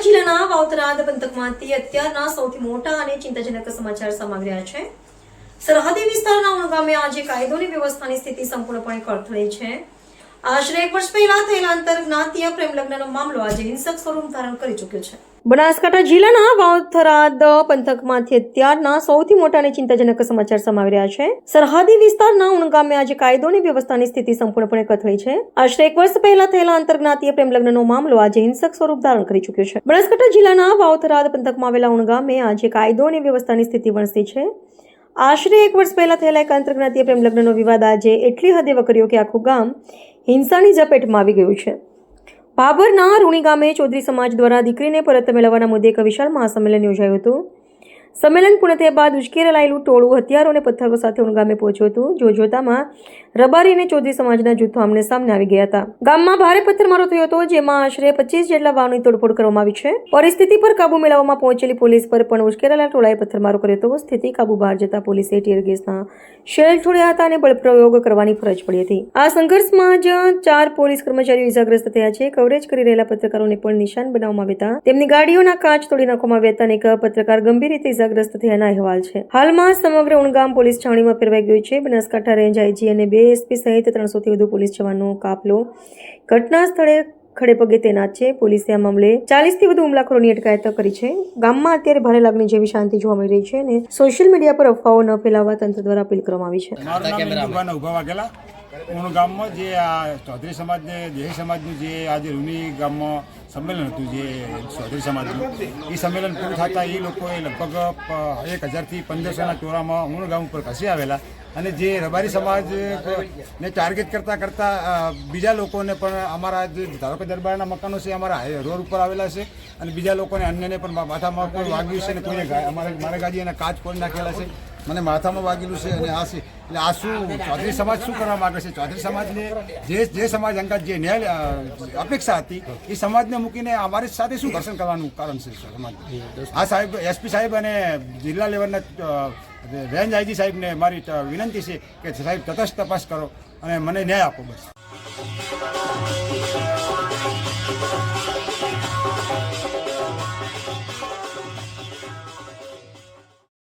જિલ્લાના વાવથરાદ પંથકમાંથી અત્યારના સૌથી મોટા અને ચિંતાજનક સમાચાર સામે આવી રહ્યા છે। સરહદી વિસ્તારના ઉણ ગામે આજે કાયદોની વ્યવસ્થાની સ્થિતિ સંપૂર્ણપણે કળથળી છે। આશરે 1 વર્ષ પહેલા થયેલા આંતરજ્ઞાતીય પ્રેમ લગ્નનો મામલો આજે હિંસક સ્વરૂપ ધારણ કરી ચૂક્યો છે। બનાસકાંઠા જિલ્લાના વાવથરાદ પંથકમાંથી અત્યારના સૌથી મોટા અને ચિંતાજનક સમાચાર સામે આવી રહ્યા છે। સરહદી વિસ્તારના ઉણ ગામે આજે કાયદોની વ્યવસ્થાની સ્થિતિ સંપૂર્ણપણે કથળી છે। આશરે 1 વર્ષ પહેલા થયેલા આંતરજ્ઞાતીય પ્રેમ લગ્નનો મામલો આજે હિંસક સ્વરૂપ ધારણ કરી ચૂક્યો છે। બનાસકાંઠા જિલ્લાના વાવથરાદ પંથકમાં આવેલા ઉણ ગામે આજે કાયદો અને વ્યવસ્થાની સ્થિતિ વણસી છે। આશરે 1 વર્ષ પહેલા થયેલા એક આંતરજ્ઞાતીય પ્રેમ લગ્નનો વિવાદ આજે એટલી હદે વકર્યો કે આખું ગામ હિંસાની ઝપેટમાં આવી ગયું છે। ભાભરના રૂણી ગામે ચૌધરી સમાજ દ્વારા દીકરીને પરત મેળવવાના મુદ્દે એક વિશાળ મહાસંમેલન યોજાયું હતું। સંમેલન પૂર્ણ થયા બાદ ઉશ્કેરાયેલું ટોળું હથિયારો અને પથ્થરો સાથે ઉણ ગામે પહોંચ્યું હતું। જોતામાં રબારી અને ચૌધરી સમાજના જૂથો આમને સામને આવી ગયા હતા। ગામમાં ભારે પથ્થરમારો થયો હતો, જેમાં આશરે 25 જેટલા વાહનોની તોડફોડ કરવામાં આવી છે। પરિસ્થિતિ પર કાબુ મેળવવામાં પહોંચેલી પોલીસ પર પણ ઉશ્કેરાયેલા ટોળાએ પથ્થરમારો કર્યો હતો। સ્થિતિ કાબુ બહાર જતા પોલીસે ટીયર ગેસના શેલ છોડ્યા હતા અને બળપ્રયોગ કરવાની ફરજ પડી હતી। આ સંઘર્ષમાં જ 4 પોલીસ કર્મચારીઓ ઇજાગ્રસ્ત થયા છે। કવરેજ કરી રહેલા પત્રકારોને પણ નિશાન બનાવવામાં આવ્યા હતા। તેમની ગાડીઓના કાચ તોડી નાખવામાં આવ્યા હતા અને એક પત્રકાર ગંભીર રીતે ઇજાગ્રસ્ત થયાના અહેવાલ છે। હાલમાં સમગ્ર ઉણગામ પોલીસ છાવણીમાં ફેરવાઈ ગયું છે। બનાસકાંઠા રેન્જ આઈજી અને 2 એસપી સહિત 300 થી વધુ પોલીસ જવાનો કાફલો ઘટના સ્થળે ખડે પગે તૈનાત છે। પોલીસે આ મામલે 40 થી વધુ હુમલાખોરોની અટકાયત કરી છે। ગામમાં અત્યારે ભારે લાગણી જેવી શાંતિ જોવા મળી રહી છે અને સોશિયલ મીડિયા પર અફવાઓ ન ફેલાવવા તંત્ર દ્વારા અપીલ કરવામાં આવી છે। ઉણ ગામમાં જે આ ચૌધરી સમાજને દેહી સમાજનું જે આજે રૂની ગામમાં સંમેલન હતું, જે ચૌધરી સમાજનું એ સંમેલન પૂરું થતાં એ લોકોએ લગભગ 1000 થી 1500ના ટોળામાં ઉણ ગામ ઉપર ખસી આવેલા અને જે રબારી સમાજને ટાર્ગેટ કરતાં બીજા લોકોને પણ અમારા જે ધારો કે દરબારના મકાનો છે અમારા રોડ ઉપર આવેલા છે અને બીજા લોકોને અન્યને પણ માથામાં કોઈ વાગ્યું છે અને કોઈને મારા ગાડી એના કાચ ફોડી નાખેલા છે, મને માથામાં વાગેલું છે અને આ છે એટલે આ શું ચૌધરી સમાજ શું કરવા માગે છે? ચૌધરી સમાજને જે સમાજ અંગત જે ન્યાય અપેક્ષા હતી એ સમાજને મૂકીને અમારી સાથે શું ઘર્ષણ કરવાનું કારણ છે સમાજ? આ સાહેબ એસપી સાહેબ અને જિલ્લા લેવલના રેન્જ આઈજી સાહેબને મારી વિનંતી છે કે સાહેબ તટસ્થ તપાસ કરો અને મને ન્યાય આપો બસ।